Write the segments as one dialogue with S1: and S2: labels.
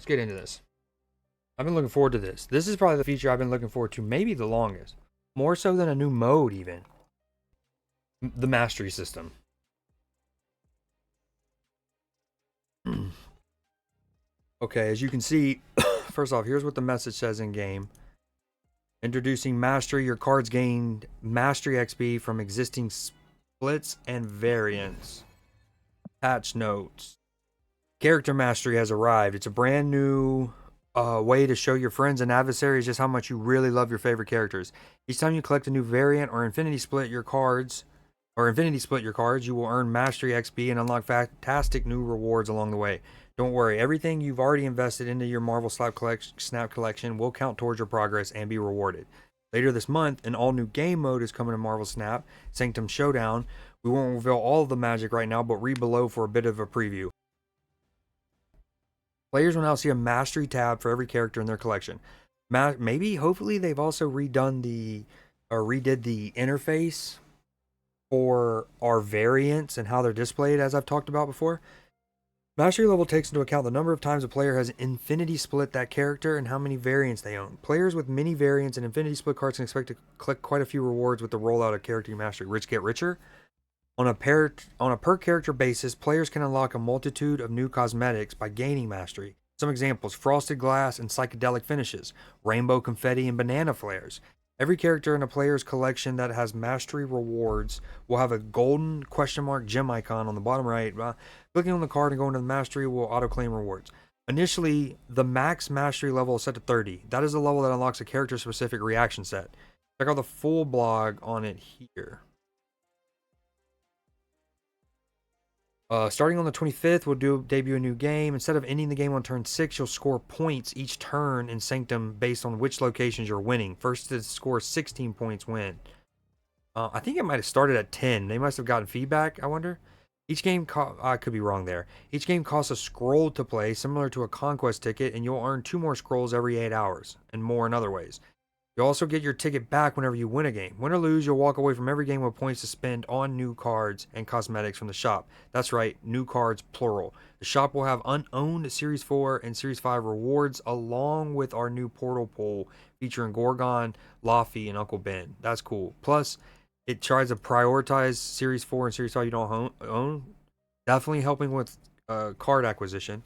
S1: let's get into this. I've been looking forward to this. This is probably the feature I've been looking forward to maybe the longest. More so than a new mode, even. The mastery system. Okay, as you can see, first off, here's what the message says in game. Introducing Mastery, your cards gained Mastery XP from existing splits and variants. Patch notes. Character Mastery has arrived. It's a brand new way to show your friends and adversaries just how much you really love your favorite characters. Each time you collect a new variant or Infinity Split your cards, you will earn Mastery XP and unlock fantastic new rewards along the way. Don't worry, everything you've already invested into your Marvel Snap collection will count towards your progress and be rewarded. Later this month, an all-new game mode is coming to Marvel Snap, Sanctum Showdown. We won't reveal all of the magic right now, but read below for a bit of a preview. Players will now see a Mastery tab for every character in their collection. Hopefully, they've also redid the interface for our variants and how they're displayed, as I've talked about before. Mastery level takes into account the number of times a player has Infinity Split that character and how many variants they own. Players with many variants and Infinity Split cards can expect to collect quite a few rewards with the rollout of Character Mastery. Rich get richer. On a per character basis, players can unlock a multitude of new cosmetics by gaining Mastery. Some examples: frosted glass and psychedelic finishes, rainbow confetti and banana flares. Every character in a player's collection that has Mastery rewards will have a golden question mark gem icon on the bottom right. Clicking on the card and going to the Mastery will auto-claim rewards. Initially, the max Mastery level is set to 30. That is the level that unlocks a character-specific reaction set. Check out the full blog on it here. Starting on the 25th, we'll debut a new game. Instead of ending the game on turn 6, you'll score points each turn in Sanctum based on which locations you're winning. First to score 16 points win. I think it might have started at 10. They must have gotten feedback, I wonder. Each game, I could be wrong there. Each game costs a scroll to play, similar to a conquest ticket, and you'll earn 2 more scrolls every 8 hours, and more in other ways. You'll also get your ticket back whenever you win a game. Win or lose, you'll walk away from every game with points to spend on new cards and cosmetics from the shop. That's right, new cards, plural. The shop will have unowned Series 4 and Series 5 rewards, along with our new portal pool featuring Gorgon, Laffy, and Uncle Ben. That's cool. Plus, it tries to prioritize Series 4 and Series 5 you don't own. Definitely helping with card acquisition.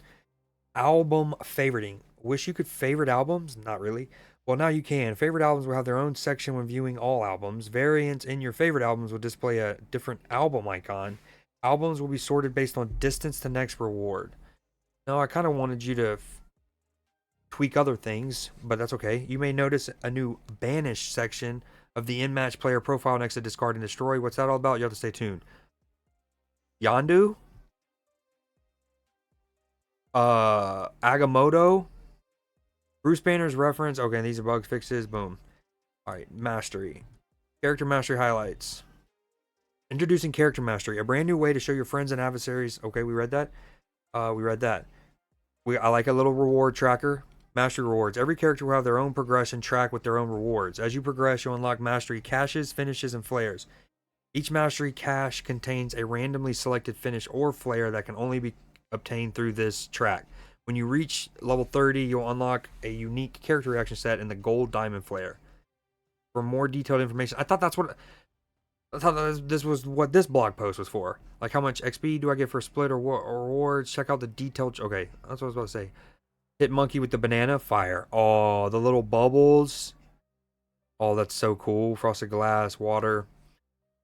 S1: Album favoriting. Wish you could favorite albums? Not really. Well, now you can. Favorite albums will have their own section when viewing all albums. Variants in your favorite albums will display a different album icon. Albums will be sorted based on distance to next reward. Now, I kind of wanted you to tweak other things, but that's okay. You may notice a new Banish section of the in-match player profile next to Discard and Destroy. What's that all about? You have to stay tuned. Yondu? Agamotto? Bruce Banner's reference. Okay, these are bug fixes. Boom. Alright, Mastery. Character Mastery highlights. Introducing Character Mastery, a brand new way to show your friends and adversaries. Okay, we read that. I like a little reward tracker. Mastery rewards. Every character will have their own progression track with their own rewards. As you progress, you'll unlock Mastery caches, finishes, and flares. Each Mastery cache contains a randomly selected finish or flare that can only be obtained through this track. When you reach level 30, you'll unlock a unique character reaction set in the Gold Diamond Flare. For more detailed information, I thought this was what this blog post was for. Like, how much XP do I get for split or rewards? Check out the detailed. Okay, that's what I was about to say. Hit monkey with the banana fire. Oh, the little bubbles. Oh, that's so cool. Frosted glass, water.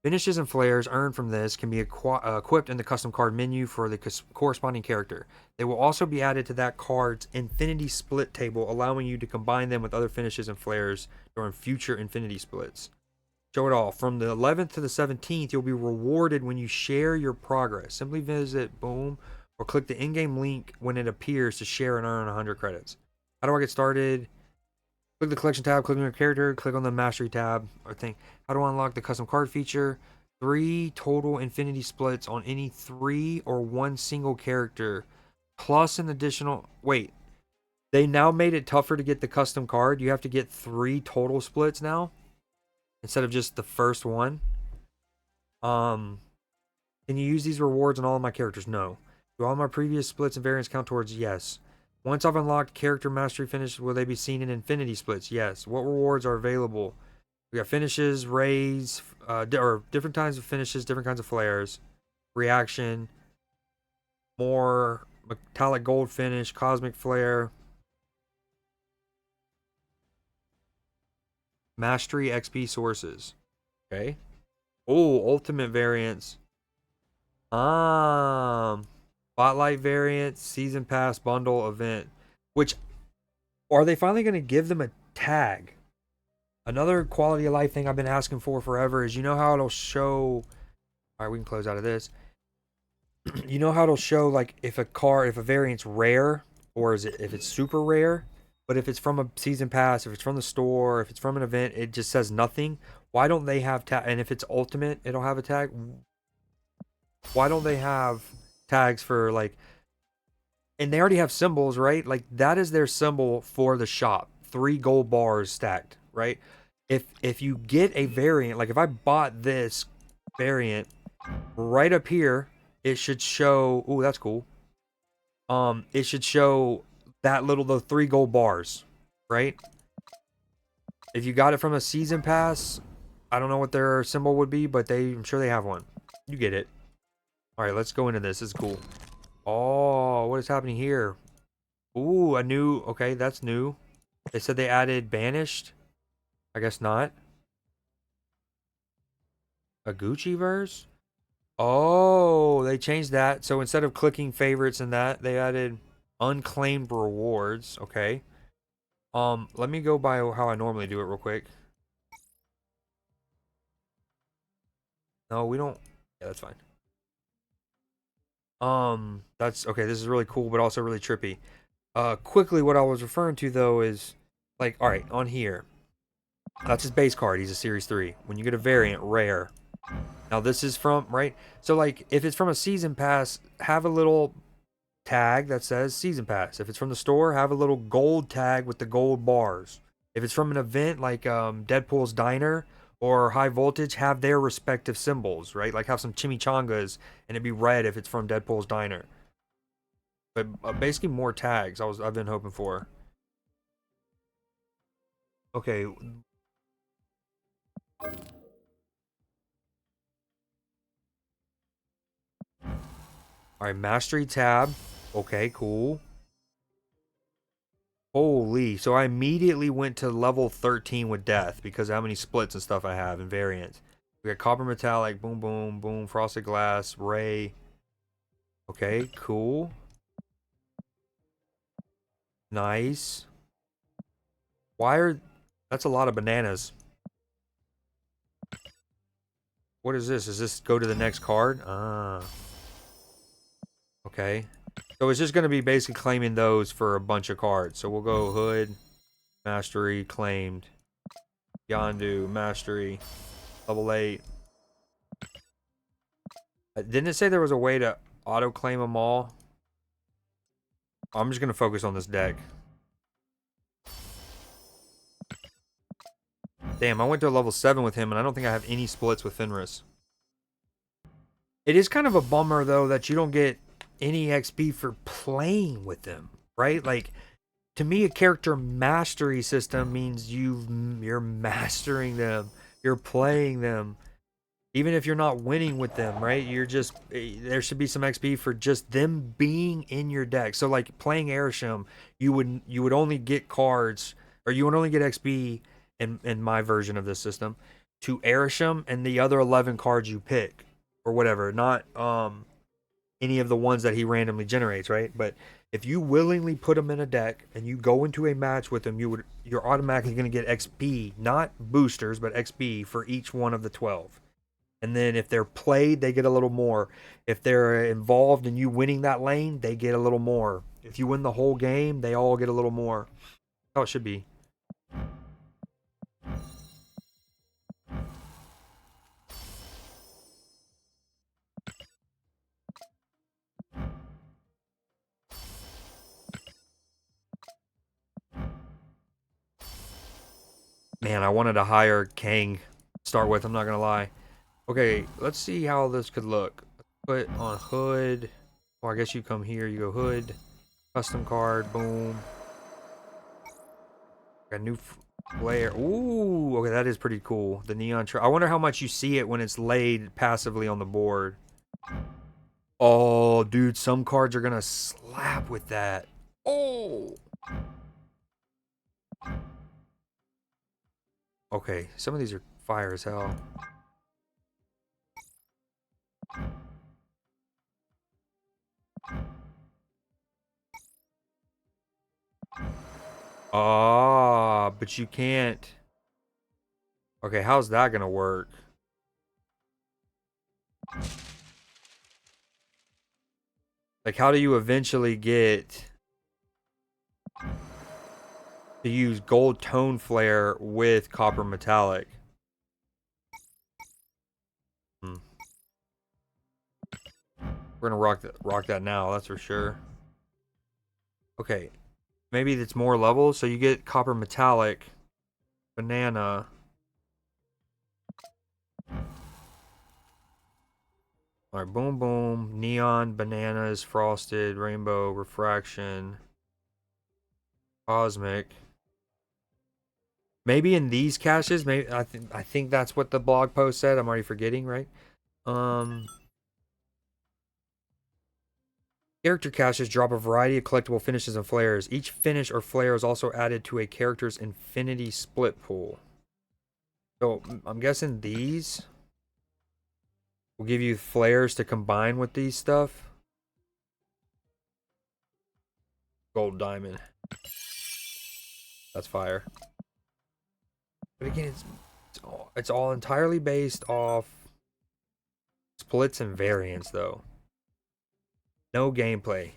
S1: Finishes and flares earned from this can be equipped in the custom card menu for the corresponding character. They will also be added to that card's Infinity Split table, allowing you to combine them with other finishes and flares during future Infinity Splits. Show it all. From the 11th to the 17th, you'll be rewarded when you share your progress. Simply visit, boom, or click the in-game link when it appears to share and earn 100 credits. How do I get started? Click the collection tab, click on your character, click on the Mastery tab, or think, how do I unlock the custom card feature? 3 total Infinity Splits on any 3 or 1 single character, plus an additional, wait, they now made it tougher to get the custom card. You have to get 3 total splits now, instead of just the first one. Can you use these rewards on all of my characters? No. Do all my previous splits and variants count towards? Yes. Once I've unlocked character mastery finishes, will they be seen in infinity splits? Yes. What rewards are available? We got finishes, rays, or different kinds of finishes, different kinds of flares, reaction, more metallic gold finish, cosmic flare, mastery XP sources. Okay. Oh, ultimate variants. Um, Spotlight variant, season pass bundle event. Which are they finally going to give them a tag? Another quality of life thing I've been asking for forever is, you know how it'll show. All right, we can close out of this. You know how it'll show like if a variant's rare, or is it if it's super rare, but if it's from a season pass, if it's from the store, if it's from an event, it just says nothing. Why don't they have tag? And if it's ultimate, it'll have a tag. Why don't they have tags for like? And they already have symbols, right? Like that is their symbol for the shop. 3 gold bars stacked, right? If you get a variant, like if I bought this variant right up here, it should show. Oh, that's cool. It should show that the 3 gold bars, right? If you got it from a season pass, I don't know what their symbol would be, but I'm sure they have one. You get it. All right, let's go into this. This is cool. Oh, what is happening here? Ooh, a new. Okay, that's new. They said they added banished. I guess not. A Gucci verse? Oh, they changed that. So instead of clicking favorites and that, they added unclaimed rewards. Okay. Let me go by how I normally do it real quick. No, we don't. Yeah, that's fine. That's okay. This is really cool, but also really trippy. Quickly, what I was referring to though is like, all right, on here, that's his base card. He's a Series 3. When you get a variant, rare. Now this is from, right? So like, if it's from a season pass, have a little tag that says season pass. If it's from the store, have a little gold tag with the gold bars. If it's from an event like Deadpool's Diner or High Voltage, have their respective symbols, right? Like have some chimichangas and it'd be red if it's from Deadpool's Diner. But basically more tags I've been hoping for. Okay. All right, mastery tab. Okay, cool. Holy. So I immediately went to level 13 with death because of how many splits and stuff I have and variants. We got copper metallic, boom, boom, boom, frosted glass, ray. Okay, cool. Nice. That's a lot of bananas. What is this? Is this go to the next card? Ah. Okay. So it's just going to be basically claiming those for a bunch of cards. So we'll go Hood, Mastery, claimed. Yondu, Mastery, level 8. Didn't it say there was a way to auto-claim them all? I'm just going to focus on this deck. Damn, I went to a level 7 with him, and I don't think I have any splits with Fenris. It is kind of a bummer, though, that you don't get any XP for playing with them, right? Like, to me, a character mastery system means you're mastering them. You're playing them. Even if you're not winning with them, right? There should be some XP for just them being in your deck. So like playing Airsham, you would only get cards, or you would only get XP in my version of this system to Airsham and the other 11 cards you pick or whatever, not any of the ones that he randomly generates, right? But if you willingly put them in a deck and you go into a match with them, you're automatically going to get XP, not boosters, but XP for each one of the 12. And then if they're played, they get a little more. If they're involved in you winning that lane, they get a little more. If you win the whole game, they all get a little more. That's how it should be. Man, I wanted a higher Kang start with, I'm not going to lie. Okay, let's see how this could look. Put on Hood. Well, I guess you come here, you go Hood. Custom card, boom. Got a new flare. Ooh, okay, that is pretty cool. The neon. I wonder how much you see it when it's laid passively on the board. Oh, dude, some cards are gonna slap with that. Oh. Okay, some of these are fire as hell. Ah, but you can't. Okay, how's that gonna work? Like, how do you eventually get to use gold tone flare with copper metallic? Hmm. We're gonna rock that now, that's for sure. Okay, maybe it's more levels, so you get copper metallic, banana. All right, boom, boom, neon, bananas, frosted, rainbow, refraction, cosmic. Maybe in these caches, maybe I think that's what the blog post said. I'm already forgetting, right? Character caches drop a variety of collectible finishes and flares. Each finish or flare is also added to a character's infinity split pool. So I'm guessing these will give you flares to combine with these stuff. Gold diamond. That's fire. But again, it's all entirely based off splits and variants, though. No gameplay.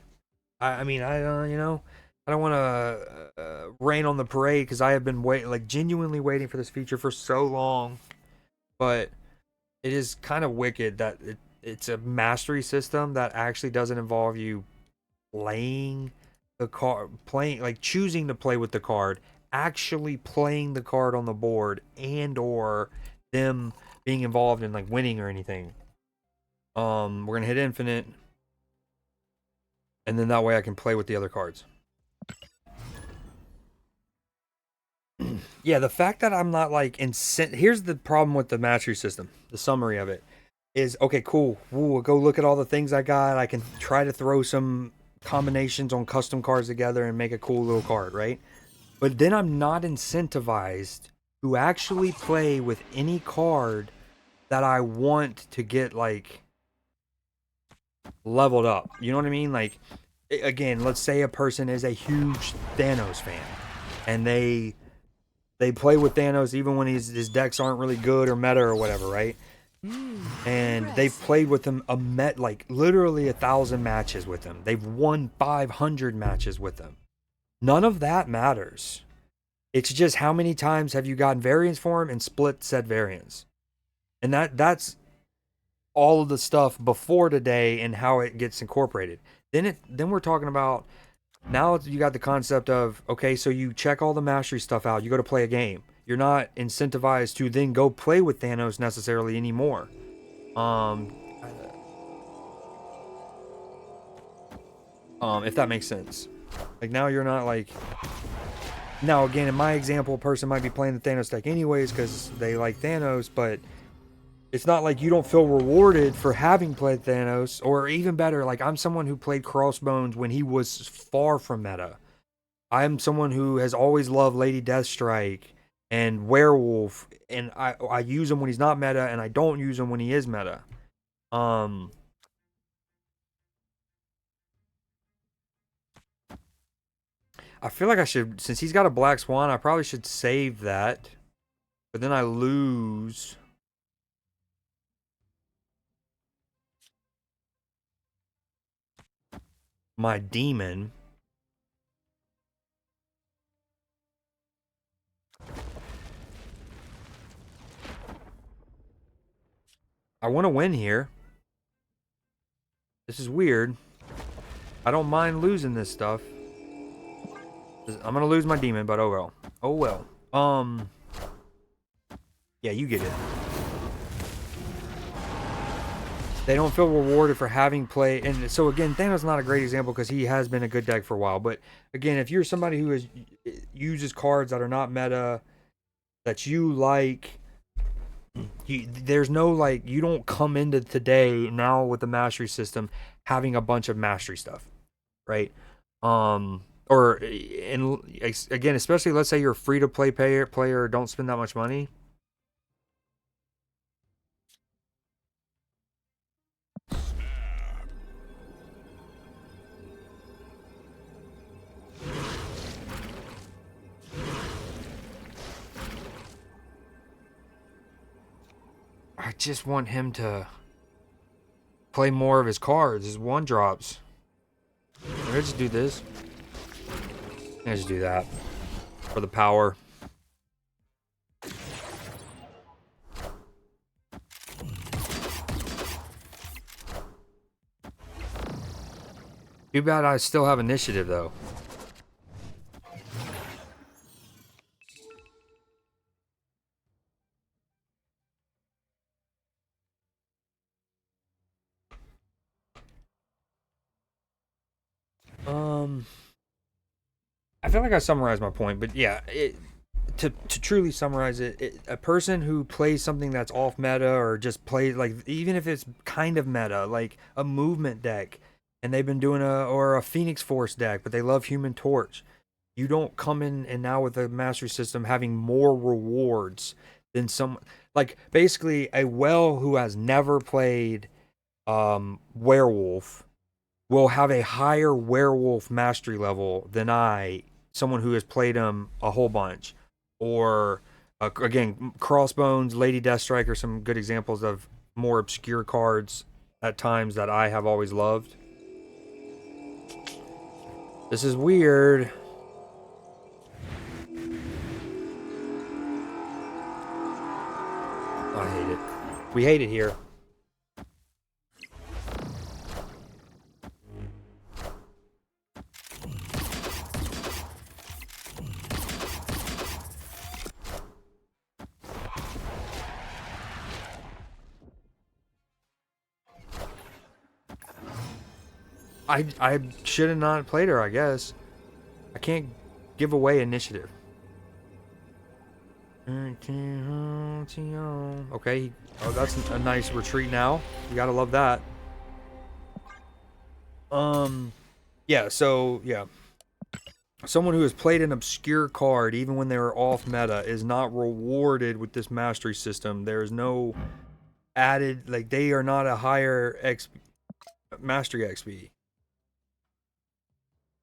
S1: I mean, I you know, I don't want to rain on the parade because I have been genuinely waiting for this feature for so long. But it is kind of wicked that it's a mastery system that actually doesn't involve you playing the card, choosing to play with the card, actually playing the card on the board, and or them being involved in like winning or anything. We're gonna hit infinite, and then that way I can play with the other cards. Yeah, the fact that I'm not like here's the problem with the mastery system. The summary of it is okay, cool. Ooh, go look at all the things I got. I can try to throw some combinations on custom cards together and make a cool little card, right? But then I'm not incentivized to actually play with any card that I want to get like leveled up. You know what I mean? Like, again, let's say a person is a huge Thanos fan and they play with Thanos even when his decks aren't really good or meta or whatever, right? And they've played with him like literally 1,000 matches with him. They've won 500 matches with him. None of that matters. It's just how many times have you gotten variants for him and split said variants. And that's all of the stuff before today and how it gets incorporated. Then we're talking about now you got the concept of, okay, so you check all the mastery stuff out. You go to play a game. You're not incentivized to then go play with Thanos necessarily anymore. If that makes sense. Like now you're not like. Now again, in my example, a person might be playing the Thanos deck anyways because they like Thanos, but it's not like you don't feel rewarded for having played Thanos, or even better, like I'm someone who played Crossbones when he was far from meta. I'm someone who has always loved Lady Deathstrike and Werewolf, and I use him when he's not meta, and I don't use him when he is meta. I feel like I should, since he's got a Black Swan, I probably should save that. But then I lose. My demon. I want to win here. This is weird. I don't mind losing this stuff. I'm gonna lose my demon, but oh well. Oh well. Yeah, you get it. They don't feel rewarded for having played. And so again, Thanos is not a great example because he has been a good deck for a while. But again, if you're somebody who uses cards that are not meta, that you like, there's no like, you don't come into today now with the mastery system having a bunch of mastery stuff, right? Or and again, especially let's say you're a free to play player, don't spend that much money. I just want him to play more of his cards, his one drops. Maybe I just do this. I just do that for the power. Too bad I still have initiative though. I feel like I summarized my point, but yeah, to truly summarize it, a person who plays something that's off meta or just plays like even if it's kind of meta, like a movement deck, and they've been doing a Phoenix Force deck, but they love Human Torch. You don't come in and now with a mastery system having more rewards than some like basically a well who has never played werewolf will have a higher werewolf mastery level than someone who has played him a whole bunch. Or again, Crossbones, Lady Deathstrike are some good examples of more obscure cards at times that I have always loved. This is weird. I hate it. We hate it here. I should have not played her, I guess. I can't give away initiative. Okay. Oh, that's a nice retreat now. You gotta love that. Yeah, so, yeah. Someone who has played an obscure card, even when they were off meta, is not rewarded with this mastery system. There is no added, like, they are not a higher mastery XP.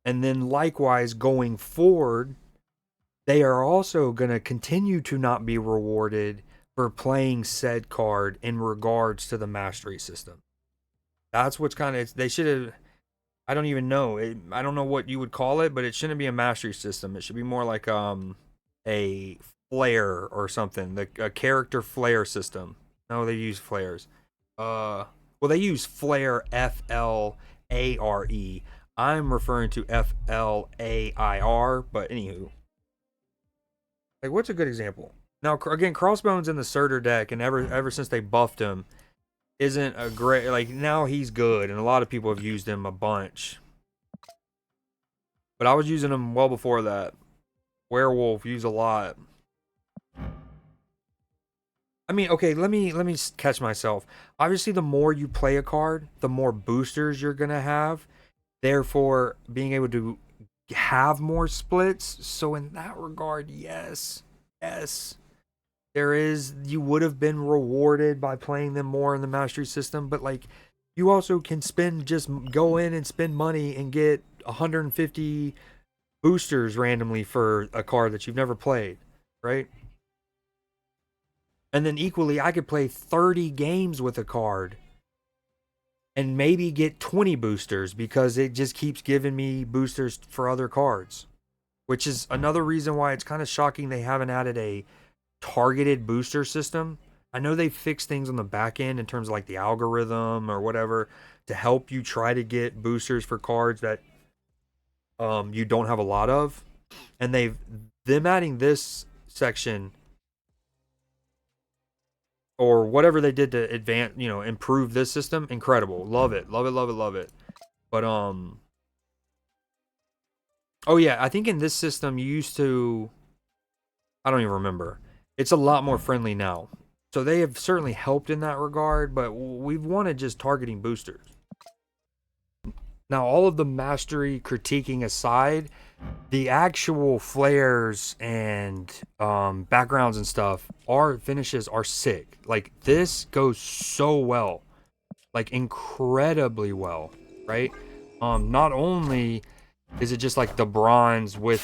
S1: And then likewise, going forward, they are also going to continue to not be rewarded for playing said card in regards to the mastery system. That's what's kind of, they should have, I don't even know. I don't know what you would call it, but it shouldn't be a mastery system. It should be more like a flare or something, a character flare system. No, they use flares. Well, they use flare, FLARE. I'm referring to FLAIR, but anywho. Like, what's a good example? Now, again, Crossbones in the Surtur deck, and ever since they buffed him, isn't a great, like, now he's good, and a lot of people have used him a bunch. But I was using him well before that. Werewolf, use a lot. I mean, okay, let me catch myself. Obviously, the more you play a card, the more boosters you're gonna have. Therefore, being able to have more splits. So in that regard, yes. Yes. There is, you would have been rewarded by playing them more in the mastery system, but like you also can just go in and spend money and get 150 boosters randomly for a card that you've never played, right? And then equally, I could play 30 games with a card and maybe get 20 boosters because it just keeps giving me boosters for other cards, which is another reason why it's kind of shocking they haven't added a targeted booster system. I know they fixed things on the back end in terms of like the algorithm or whatever to help you try to get boosters for cards that you don't have a lot of. And them adding this section or whatever they did to advance, improve this system. Incredible. Love it. Love it, love it, love it. But oh yeah, I think in this system you used to, I don't even remember. It's a lot more friendly now. So they have certainly helped in that regard, but we've wanted just targeting boosters. Now, all of the mastery critiquing aside, the actual flares and backgrounds and stuff, our finishes are sick. Like, this goes so well. Like, incredibly well, right? Not only is it just like the bronze with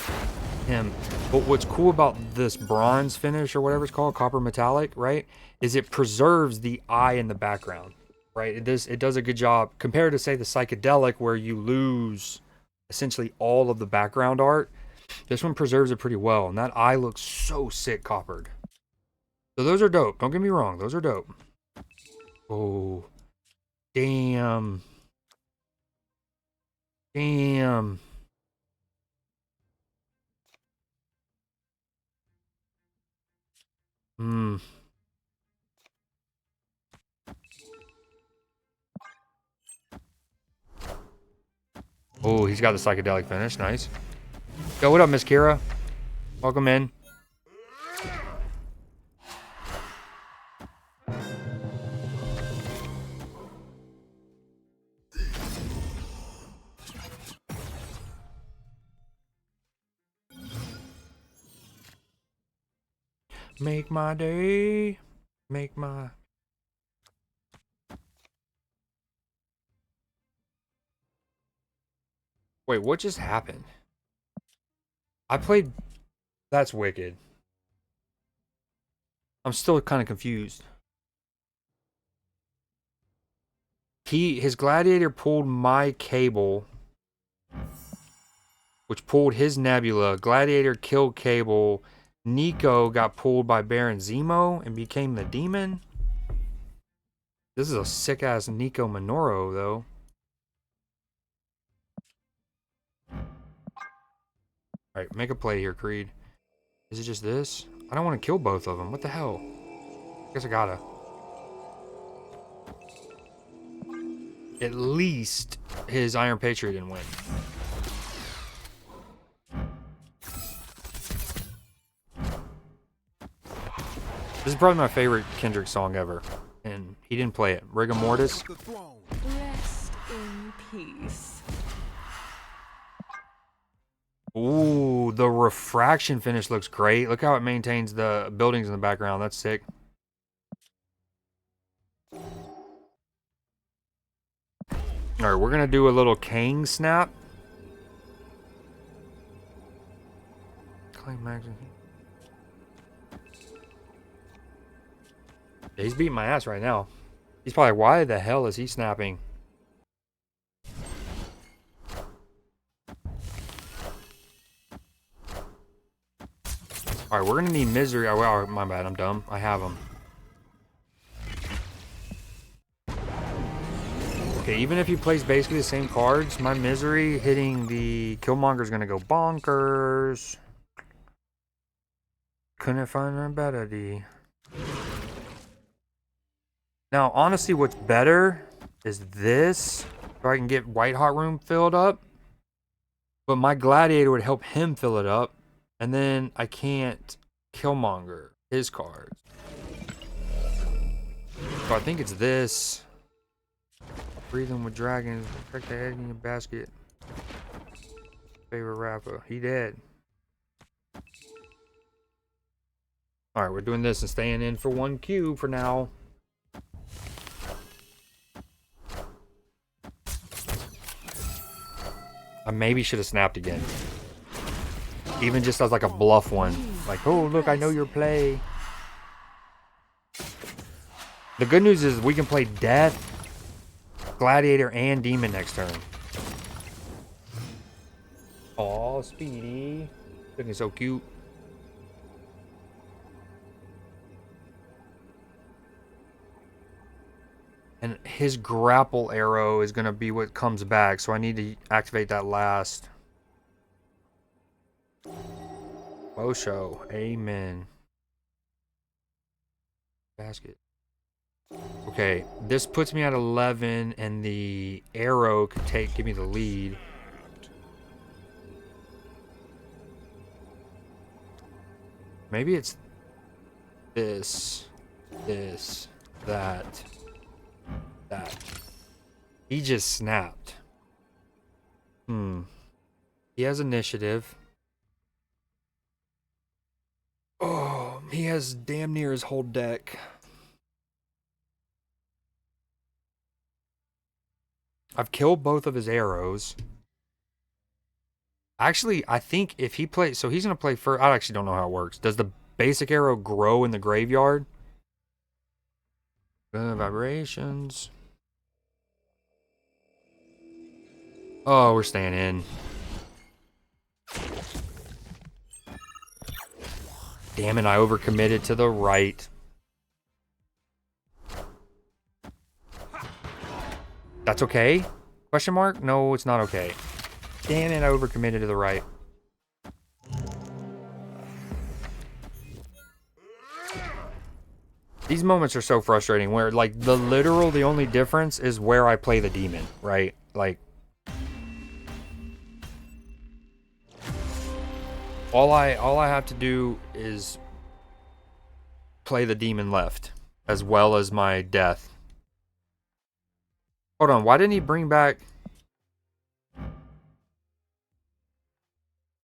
S1: him, but what's cool about this bronze finish or whatever it's called, copper metallic, right, is it preserves the eye in the background, right? It does a good job compared to, say, the psychedelic where you lose essentially all of the background art. This one preserves it pretty well, and that eye looks so sick coppered. So those are dope. Don't get me wrong, those are dope. Oh, damn. Damn. Hmm. Oh, he's got the psychedelic finish. Nice. Yo, what up, Miss Kira? Welcome in. Make my day. Make my... Wait, what just happened? I played... That's wicked. I'm still kind of confused. His gladiator pulled my cable, which pulled his nebula. Gladiator killed cable. Nico got pulled by Baron Zemo and became the demon. This is a sick-ass Nico Minoru, though. Alright, make a play here, Creed. Is it just this? I don't want to kill both of them. What the hell? I guess I gotta. At least his Iron Patriot didn't win. This is probably my favorite Kendrick song ever. And he didn't play it. Rigor Mortis.
S2: Rest in peace.
S1: Ooh, the refraction finish looks great. Look how it maintains the buildings in the background. That's sick. Alright, we're going to do a little Kang snap. Claim action. Yeah, he's beating my ass right now. He's probably, why the hell is he snapping? Alright, we're gonna need misery. Oh, my bad, I'm dumb. I have him. Okay, even if he plays basically the same cards, my misery hitting the Killmonger is gonna go bonkers. Couldn't find a better D. Now, honestly, what's better is this, so I can get White Hot Room filled up. But my Gladiator would help him fill it up. And then I can't Killmonger his cards. So I think it's this. Breathing with dragons. Protect the head in your basket. Favorite rapper. He dead. Alright, we're doing this and staying in for 1Q for now. I maybe should have snapped again. Even just as like a bluff one. Like, oh, look, I know your play. The good news is we can play Death, Gladiator, and Demon next turn. Aw, Speedy. Looking so cute. And his grapple arrow is going to be what comes back, so I need to activate that last. Osho, amen. Basket. Okay, this puts me at 11, and the arrow could give me the lead. Maybe it's this, that. He just snapped. He has initiative. Oh, he has damn near his whole deck. I've killed both of his arrows. Actually, I think if he plays... So he's going to play first. I actually don't know how it works. Does the basic arrow grow in the graveyard? Vibrations. Oh, we're staying in. Damn it, I overcommitted to the right. That's okay? Question mark? No, it's not okay. Damn it, I overcommitted to the right. These moments are so frustrating where, like, the only difference is where I play the demon, right? Like, all I have to do is play the demon left, as well as my death. Hold on, why didn't he bring back...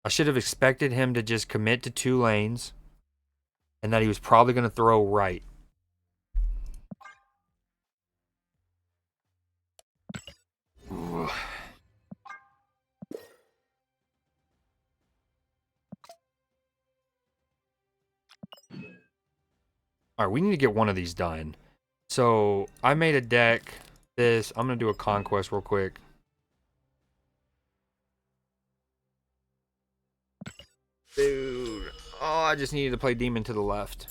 S1: I should have expected him to just commit to 2 lanes, and that he was probably going to throw right. Ooh. All right, we need to get one of these done. So I made a deck. I'm going to do a conquest real quick. Dude. Oh, I just needed to play demon to the left.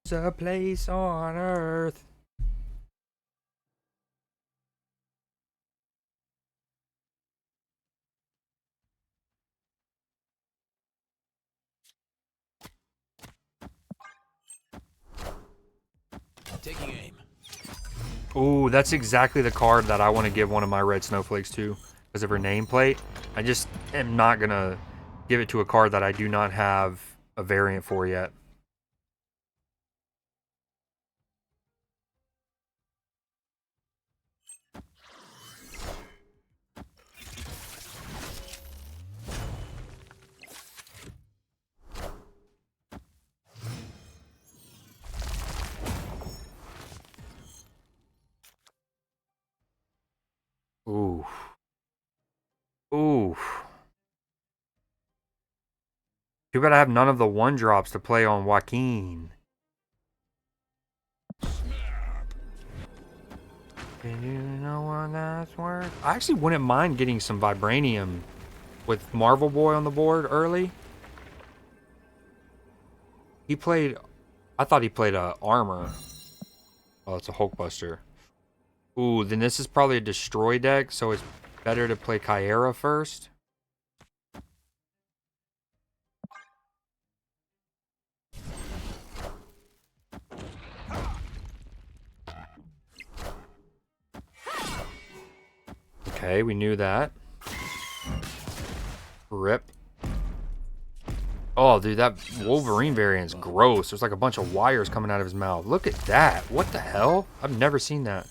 S1: There's a place on earth.
S3: Taking aim.
S1: Ooh, that's exactly the card that I want to give one of my red snowflakes to because of her nameplate. I just am not going to give it to a card that I do not have a variant for yet. Ooh. Ooh. Too bad I have none of the 1-drops to play on Joaquin. Do you know what that's worth? I actually wouldn't mind getting some Vibranium with Marvel Boy on the board early. He played... I thought he played Armor. Oh, it's a Hulkbuster. Ooh, then this is probably a Destroy deck, so it's better to play Kyera first. Okay, we knew that. Rip. Oh, dude, that Wolverine variant's gross. There's like a bunch of wires coming out of his mouth. Look at that. What the hell? I've never seen that.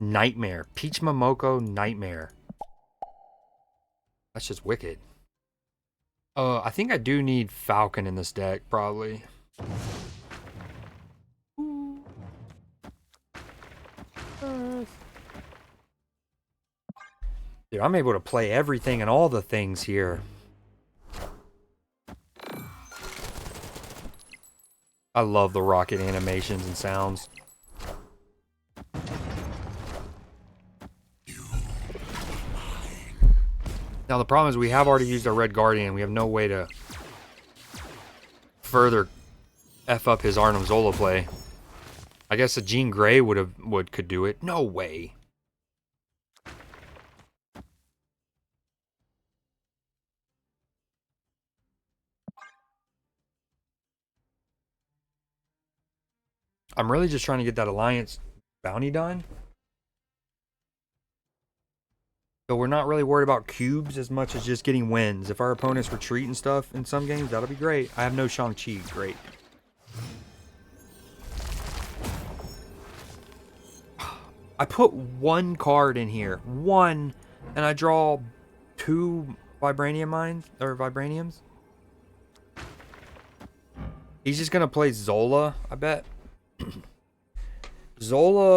S1: Nightmare. Peach Momoko Nightmare. That's just wicked. I think I do need Falcon in this deck, probably. Dude, I'm able to play everything and all the things here. I love the rocket animations and sounds. Now the problem is we have already used our Red Guardian. We have no way to further F up his Arnim Zola play. I guess a Jean Grey could do it. No way. I'm really just trying to get that Alliance bounty done. So we're not really worried about cubes as much as just getting wins. If our opponents retreat and stuff in some games, that'll be great. I have no Shang-Chi. Great. I put one card in here. One. And I draw 2 Vibranium mines. Or Vibraniums. He's just going to play Zola, I bet. Zola